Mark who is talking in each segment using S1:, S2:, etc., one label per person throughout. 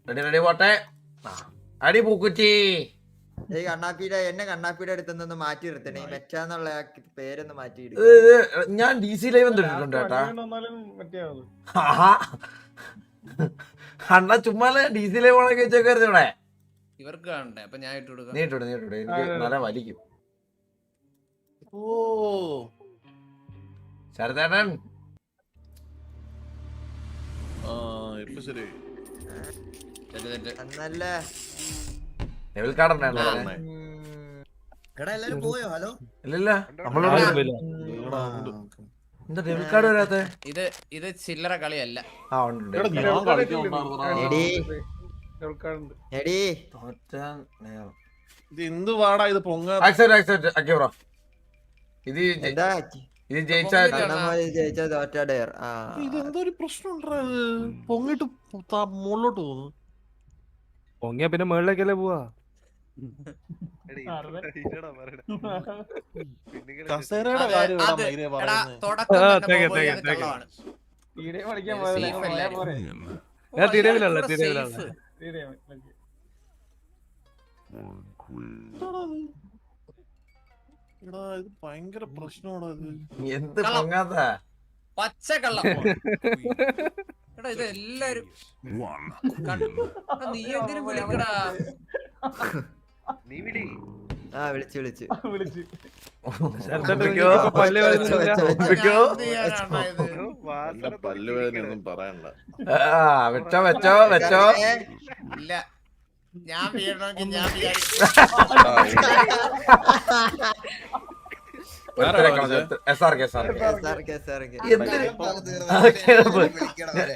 S1: Ready ready പോട്ടെ. അടി പൂക്കുറ്റി.
S2: ഈ കണ്ണാപ്പിയുടെ എന്നെ കണ്ണാപ്പിയുടെ അടുത്തുനിന്ന് മാറ്റി നിർത്തണേ. ഈ മെച്ചാന്നുള്ള ആ പേരൊന്ന് മാറ്റി
S1: ഞാൻ ഡി സി ലൈവ് ഇട്ടിട്ടുണ്ട് കേട്ടാ. അണ്ണ ചുമ്മാ ഡി സി ലൈവ് ഓണൊക്കെ വെച്ചേക്കരുത് ഇവിടെ.
S3: ഇവർക്ക് കാണണ്ടേ? അപ്പൊ ഞാൻ ഇട്ട് കൊടുക്കാം.
S1: നീ ഇട്ടോട് എനിക്ക് നല്ല വലിക്കും.
S3: ഓ
S1: ശരതേട്ടൻ
S2: അന്നല്ലേ
S1: ലെവൽ കാർഡ്
S2: എല്ലാരും പോയോ? ഹലോ
S1: ഇല്ലില്ല നമ്മളോട് എന്താ ഡെബിൾ കാർഡ് വരാത്തെ?
S3: ഇത് ചില്ലറ കളിയല്ല.
S1: ആ ഉണ്ട്.
S4: എന്ത് വാടാ ഇത് പൊങ്ങ
S1: ഇത് ജയിച്ച
S2: തോറ്റടയർ.
S4: ഇതെന്തോ ഒരു പ്രശ്നം പൊങ്ങിട്ട് മുകളിലോട്ട് പോകുന്നു.
S5: പൊങ്ങിയ പിന്നെ മുകളിലേക്കല്ലേ പോവാ.
S4: കസേരയുടെ കാര്യം
S3: അത്
S4: മൈരേ
S3: എടാ,
S4: പറയുന്നത്.
S3: തുടക്കം
S5: ആ,
S3: തന്നെ
S5: തേക്ക്,
S3: പോയി,
S5: തേക്ക്,
S3: അത്
S5: തേക്ക്.
S3: കള്ളമാണ്.
S5: ഞാൻ
S3: ഓ,
S5: തിരവിലല്ല
S3: ഇയാൾക്ക്
S5: തിരവിലല്ല.
S3: safe.
S4: എടാ ഇത് ഭയങ്കര പ്രശ്നമാണോ ഇത്?
S1: എന്ത് പൊങ്ങാത്ത
S3: പച്ച കള്ളം. എടാ ഇത് എല്ലാരും നീ എങ്കിലും വിളിക്കടാ.
S2: വിളിച്ചു
S5: പല്ല് വേദനയില്ല.
S3: ഞാൻ ചെയ്യാനാണ് ഇത്?
S4: എന്റെ പല്ലുവേദനയൊന്നും പറയണ്ട.
S1: വെച്ചോ വെച്ചോ വെച്ചോ.
S3: ഇല്ല, ഞാൻ വീഴണമെങ്കിൽ ഞാൻ വിചാരിക്കും.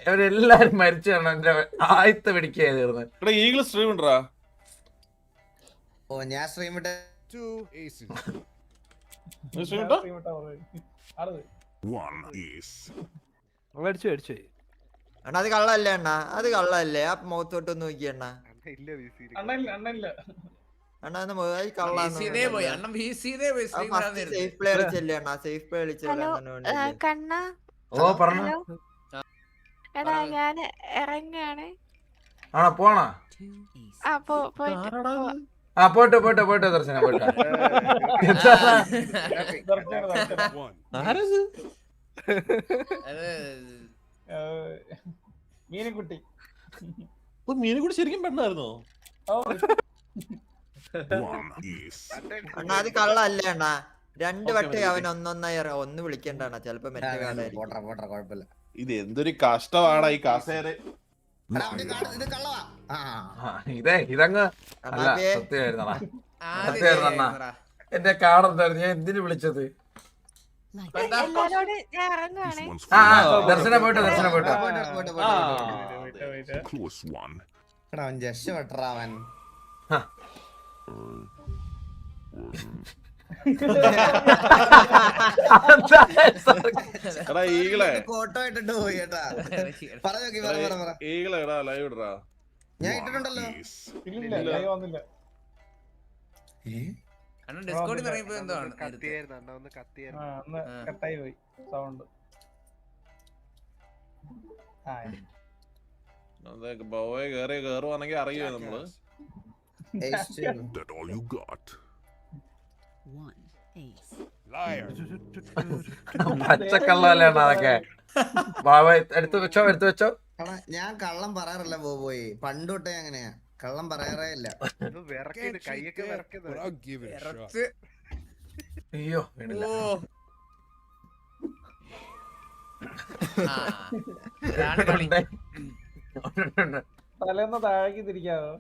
S1: ഇവരെല്ലാരും മരിച്ചാണ് എന്റെ ആയത്ത് പിടിക്കുക തീർന്ന്.
S4: എടാ ഈഗിൾ സ്ട്രീം ഉണ്ടോ?
S2: ഓ ഞാൻ സ്ട്രീം ഇട്ട
S4: സ്ട്രീം ഉണ്ടോ?
S5: അടിച്ചു അടിച്ചു.
S2: അണ്ണാ അത് കള്ളല്ലേ അണ്ണാ? അത് കള്ളല്ലേ? ആ മുഖത്തോട്ടൊന്ന് നോക്കി അണ്ണാ. അണ്ണാ അത്
S3: VCതേ പോയി, അണ്ണൻ VCതേ പോയി. stream ഇടാൻ നേരത്ത്.
S2: സേഫ് പ്ലെയർ ചെല്ലേ അണ്ണാ. സേഫ് പ്ലെയർ
S6: കണ്ണ
S1: ഓ പറഞ്ഞോ.
S6: എടാ ഞാൻ ഇറങ്ങാണ്.
S1: ആണോ പോണോ?
S6: പോയിട്ട്
S1: ആ പോട്ടെ പോട്ടെ പോട്ടെ ദർശന പോട്ടെ.
S3: അത്
S5: മീനക്കുട്ടി
S4: മീനെ കൂടി ശരിക്കും പെണ്ണായിരുന്നോ?
S2: അണ്ണാ അത് കള്ളല്ലേ അണ്ണാ? രണ്ട് വട്ടം അവൻ ഒന്നൊന്നായി ഒന്ന് വിളിക്കണ്ടാണ്. ചെലപ്പോ മറ്റേ കാർഡായിരിക്കും.
S4: ഇത് എന്തൊരു കഷ്ടമാടാ ഈ കസേര.
S1: ഇതങ്ങ് അല്ല സത്യമായിരുന്നടാ.
S3: ആദ്യം
S1: എന്റെ കാർഡെന്തായിരുന്നു? ഞാൻ എന്തിനു വിളിച്ചത്?
S6: എല്ലാരോട് ഞാൻ ഇറങ്ങുവാണ്.
S1: ആ ദർശന പോട്ടെ ദർശന പോട്ടെ.
S2: അവൻ രക്ഷപ്പെട്ടവൻ.
S4: എടാ ഈഗിളെ
S2: ഫോട്ടോ ഇട്ടിട്ട് പോയി കേട്ടാ.
S4: ഈഗിളെ എടാ ലൈവ് ഇടറാ.
S2: ഞാൻ ഇട്ടിട്ടുണ്ടല്ലോ.
S3: അണ്ണൻ ഡിസ്കോഡിൽ നിന്ന് ഇറങ്ങിയപ്പോ എന്താണ്
S5: കട്ടായി പോയി സൗണ്ട്.
S4: ബോയെ കേറുവാണെങ്കിൽ അറിയോ നമ്മള്?
S1: പച്ചക്കള്ളല്ലേണ അതൊക്കെ. ബാബ എടുത്തു വെച്ചോ എടുത്തു വെച്ചോ.
S2: ഞാൻ കള്ളം പറയാറില്ല ബോബോയ്. പണ്ട് തൊട്ടേ അങ്ങനെയാ. കള്ളം പറയാറേ ഇല്ല.
S3: ഇറച്ച്.
S1: അയ്യോ വീണില്ല.
S3: ഓ ആ, ഇതാണ് കളി.
S5: തലേന്ന് താഴേക്ക് തിരിക്കാവോ?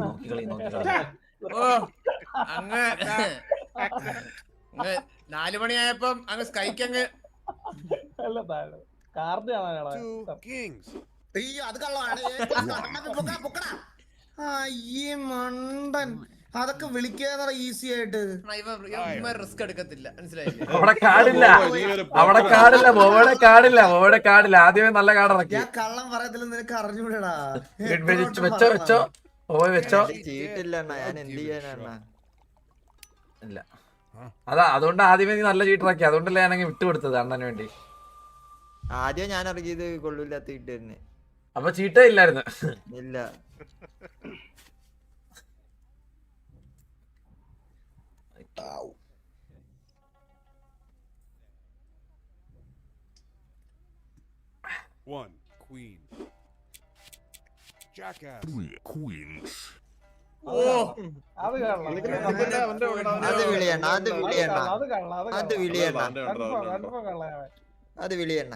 S1: നോക്കിക്കളി നോക്കിക്കളി.
S3: ഓ അങ്ങ് 4 മണിയായപ്പം അങ്ങ് സ്കൈക്ക് അങ്ങ്
S5: അല്ല താഴെ കാർഡ് കാണാനാണ്.
S2: അയ്യോ അത് കള്ളമാണ്. അയ്യേ മണ്ടൻ. അതൊക്കെ വിളിക്കാതെ ഈസി ആയിട്ട്.
S3: റിസ്ക് എടുക്കത്തില്ല, മനസ്സിലായില്ലേ?
S1: അവിടെ കാടില്ല, അവിടെ കാടില്ല, ബോബയുടെ കാടില്ല, ബോബയുടെ കാടില്ല. ആദ്യമേ നല്ല കാർഡ് ഇറക്കി.
S2: ഞാൻ കള്ളം പറയത്തില്ല, നിനക്ക് അറിഞ്ഞൂടാ.
S1: വെച്ചോ വെച്ചോ ബോബ് വെച്ചോ.
S2: ചീട്ടില്ല ഞാൻ എന്ത് ചെയ്യാനാണ്?
S1: ഇല്ല അതാ അതുകൊണ്ട് ആദ്യമേ നീ നല്ല ചീട്ടറാക്കി. അതുകൊണ്ടല്ലേ ഞാനങ്ങ് വിട്ടുകൊടുത്തത് അണ്ണന് വേണ്ടി.
S2: ആദ്യം ഞാൻ ഇറങ്ങിയത് കൊള്ളൂല്ലാത്ത ഇട്ട് തന്നെ.
S1: അപ്പൊ ചീട്ടേ ഇല്ലായിരുന്നു.
S2: ഇല്ല.
S7: One queen. Jackass.
S3: ഓ
S5: അത് കാണണം.
S2: അത് വിളിയണ്ണ, അത് വിളിയണ്ണ,
S5: അത് കാണണം,
S2: അത് വിളിയണ്ണ,
S5: കൺഫേം കള്ളൻ അവൻ.
S2: അത് വിളിയണ്ണ.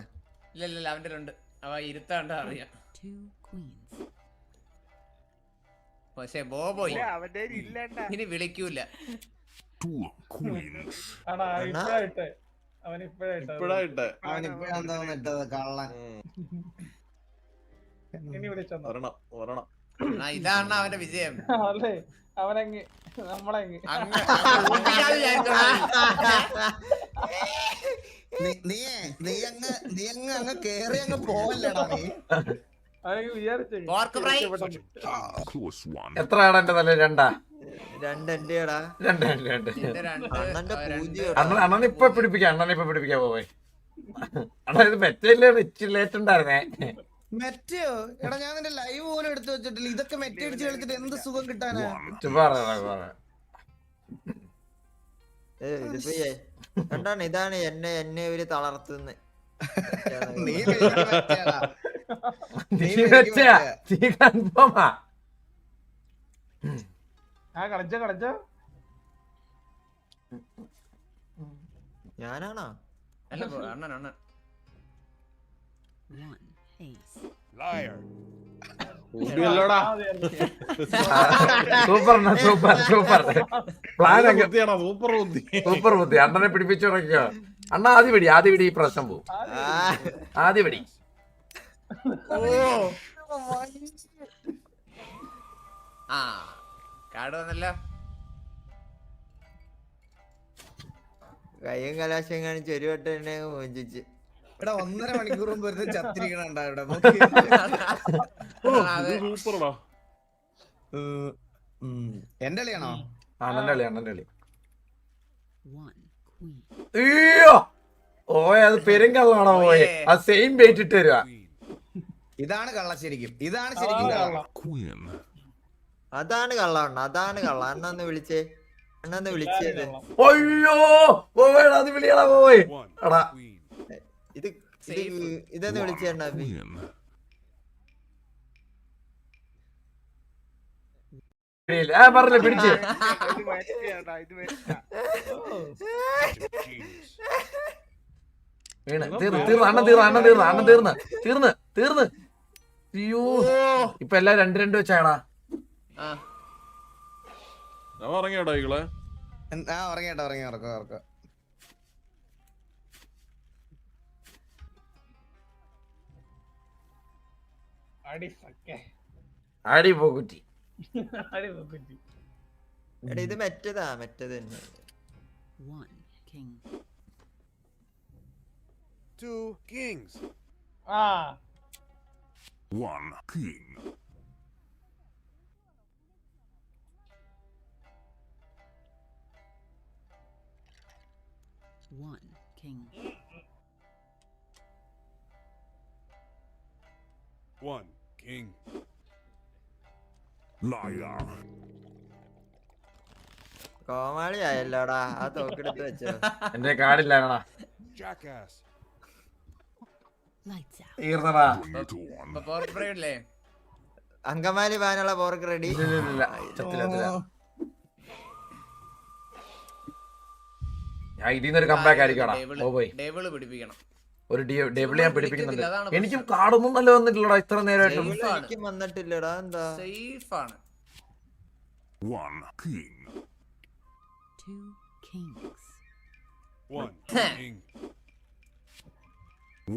S3: ഇല്ല അവന്റെ ഉണ്ട്. അവ ഇരുത്താണ്ട അറിയാം. പക്ഷെ ബോബോയ് ഇനി വിളിക്കൂല.
S5: ആടാ, ഇപ്പഴായിട്ടെ. അവൻ ഇപ്പഴായിട്ടെ.
S4: ഇപ്പഴായിട്ടെ
S5: ഇനി വിളിച്ചോ.
S4: ഒരെണ്ണം
S3: ഇതാണ് അവന്റെ വിജയം.
S5: അല്ലേ അവനങ്ങ് നമ്മളങ്ങ്
S3: അങ്ങ് ഊപ്പിക്കാതെ
S8: അങ്ങ് കേറി അങ്ങ് പോവല്ലടാ നീ.
S5: അവനങ്ങ് വിചാരിച്ചേ.
S3: Pork fry.
S1: എത്ര ആടാ എന്റെ തല? രണ്ടാ?
S2: രണ്ടെന്റെടാ.
S1: രണ്ട്.
S3: എന്റെ രണ്ട്
S2: അണ്ണന്റെ പൂജ്യം.
S1: അണ്ണനെ ഇപ്പൊ പിടിപ്പിക്കാം പോവേ. അണ്ണാ ഇത് മെറ്റയില്ലേ റിച്ച് ലേറ്റ് ഉണ്ടായിരുന്നേ.
S8: മെറ്റയോ എടാ, ഞാൻ നിന്റെ ലൈവ് പോലും എടുത്തു വെച്ചിട്ടില്ല. ഇതൊക്കെ മെറ്റ അടിച്ച് കളിച്ചിട്ട് എന്ത് സുഖം കിട്ടാനാ?
S2: ഇതിപ്പോ എന്താണ് ഇതാണ് എന്നെ ഒരു തളർത്തുന്ന.
S8: നീ മെറ്റയാടാ.
S5: കളിച്ചോ.
S2: ഞാനാണോ?
S3: അല്ല അണ്ണൻ
S7: Liar.
S4: ഊമ്പിയല്ലോടാ.
S1: സൂപ്പർ പ്ലാൻ
S4: സൂപ്പർ
S1: ബുദ്ധി. അണ്ണനെ പിടിപ്പിച്ചു തുടങ്ങിയോ? അണ്ണ ആദ്യ പിടി ഈ പ്രശ്നം പോവും. ആദ്യ പിടി.
S3: ആ കാട് വന്നല്ലോ.
S2: കയ്യും കലാശം കാണിച്ച് ഒരു വട്ടം എന്നെ മോചിച്ച്.
S8: എടാ 1.5 മണിക്കൂർ മുമ്പ് ഒരു ചത്തിരിക്കണ ഇവിടെ.
S4: സൂപ്പറാ.
S8: എന്റെ കളിയാണോ?
S1: അണ്ണന്റെ കളി. അയ്യോ അത് പെരുങ്കള്ളാണോ പോയെ? അത് സെയിം വെയിറ്റ് ഇട്ട് തരുക.
S8: ഇതാണ് കള്ള ശരിക്കും. ഇതാണ് ശരിക്കും കള്ള.
S2: അതാണ് കള്ളണ്ണ, അതാണ് കള്ള. അണ്ണന്ന് വിളിച്ചേ.
S1: അയ്യോ അത് വിളിയടാ പോയി.
S7: One
S1: എടാ
S7: queen.
S2: ഇതെന്ന് വിളിച്ചേണ്ടാ.
S1: പറഞ്ഞില്ല പിടിച്ച്. വീണ് തീർന്ന്. അയ്യോ ഇപ്പൊ എല്ലാം 2-2 വെച്ചാടാ.
S4: ഉറങ്ങിയോട്ടോ ഈകളെ?
S8: ഉറക്ക.
S1: അടി പോക്കുറ്റി.
S2: എടാ ഇത് മറ്റത് തന്നെ.
S7: Two kings.
S9: One king.
S10: One king.
S7: One king.
S9: Liar.
S2: കോമാളി ആയല്ലോടാ. ആ തോക്കെടുത്ത് വെച്ചോ.
S1: എന്റെ കാർഡില്ലാണോ?
S7: Jackass.
S1: തീർന്നടാ.
S3: പോർക്ക് ഫ്രൈ ഇല്ലേ?
S2: അങ്കമാലി പാനുള്ള പോർക്ക് റെഡി.
S1: ഞാൻ ഇതിന്നൊരു കമ്പാക്ക് ആയിരിക്കടാ.
S3: ഡേബിള് പിടിപ്പിക്കണം.
S1: ഒരു ഡേബിൾ ഞാൻ പിടിപ്പിക്കുന്നുണ്ട്. എനിക്കും കാർഡൊന്നും നല്ല വന്നിട്ടില്ലടാ ഇത്ര നേരമായിട്ടും.
S2: എനിക്കും വന്നിട്ടില്ലടാ. എന്താ
S3: സേഫ് ആണ്.
S9: One king.
S10: Two kings.
S7: One king.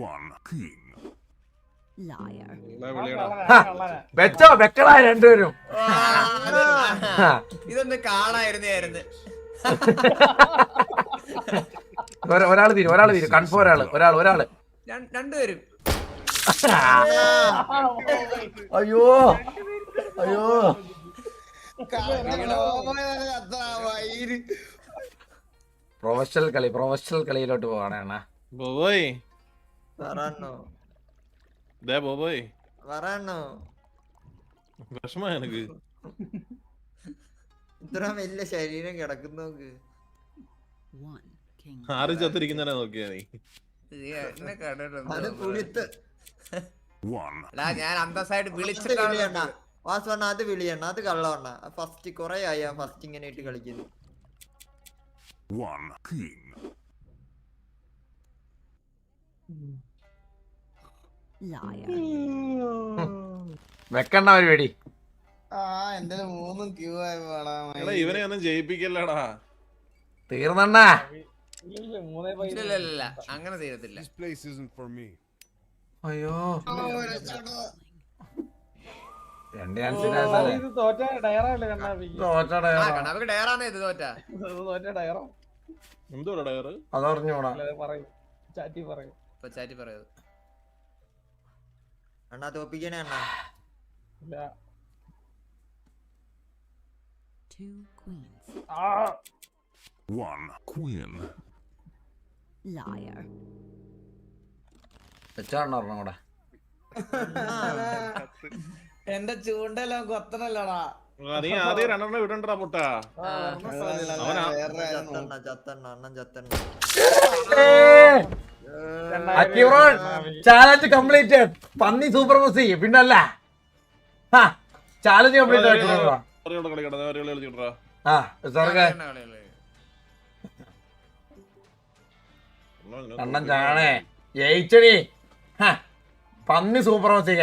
S9: One king.
S10: Liar.
S1: വെക്കടാ രണ്ടുപേരും.
S3: ഇതൊന്ന് കാണായിരുന്നായിരുന്നു.
S1: ഒരാള് തീരും കൺഫേം. ഒരാള്
S3: രണ്ടുപേരും.
S1: അയ്യോ പ്രൊഫഷണൽ കളിയിലോട്ട് പോവാണ്.
S4: ബോബോയ്
S2: പറഞ്ഞോ.
S4: ബോബോയ്
S2: പറയണോ
S4: വിഷമ എനിക്ക്
S2: ഇത്ര വലിയ ശരീരം കിടക്കുന്നു നോക്ക്.
S10: One king.
S4: ആരും ചത്തിരിക്കുന്നതിനെ നോക്കിയാ നീ
S3: എന്നെ കണ്ടിട്ടുണ്ട്
S2: അത് കുളിത്ത്
S9: One.
S3: എടാ ഞാൻ അന്തസ്സായിട്ട്
S2: വിളിയണ്ണ
S3: വിളിച്ചിട്ടാണ്
S2: വാസവണ്ണ അത് വിളിയണ്ണ അത് കള്ളവണ്ണ ഫസ്റ്റ് കൊറേ ആയി ഫസ്റ്റ് ഇങ്ങനെ ഇട്ട് കളിക്കുന്നു.
S9: One king.
S10: Liar.
S1: വെക്കണ്ട ഒരു വെടി.
S8: ആ എന്റെ 3 ക്യൂ ആയി വേണം.
S4: എടാ ഇവനെ ഒന്നും ജയിപ്പിക്കല്ലടാ.
S1: തീർന്നണ്ണാ.
S5: ഇല്ല 3
S3: ഇല്ല അങ്ങനെ തീരത്തില്ല.
S7: This place isn't for me.
S1: അയ്യോ രണ്ട്
S5: ഇത് തോറ്റ ഡയറല്ലേ കണ്ണാപ്പിക്ക്.
S3: കണ്ണാപ്പിക്ക് ഡയറാണ് ഇത് തോറ്റ.
S5: തോറ്റ ഡയറോ
S4: എന്തുവാ ഡയറ്?
S1: അതറിഞ്ഞൂടാ.
S5: പറയും ചാറ്റി പറയും.
S3: ഇപ്പൊ ചാറ്റി പറയത്
S2: അണ്ണാ തോപ്പിക്കണേ അണ്ണാ.
S5: ഇല്ല.
S10: 2 queens.
S9: One queen.
S10: Liar.
S1: വെച്ചാണോ കൂടെ
S8: എന്റെ ചൂണ്ടെല്ലാം കൊത്തണല്ലോടാ.
S4: നീ ആദ്യം രണ്ടെണ്ണം വിടണ്ടടാ പൊട്ടാ.
S2: ചത്തണ്ണ ചത്തണ്ണ അണ്ണൻ ചത്തണ്ണ.
S1: Challenge complete. പന്നി സൂപ്പർ ബസ് പിന്നല്ല ചാലഞ്ച് കംപ്ലീറ്റ് ആക്കിട്ടാ. അണ്ണൻ ചാണേ ജയിച്ചടി. പന്നി സൂപ്പർ ബസ്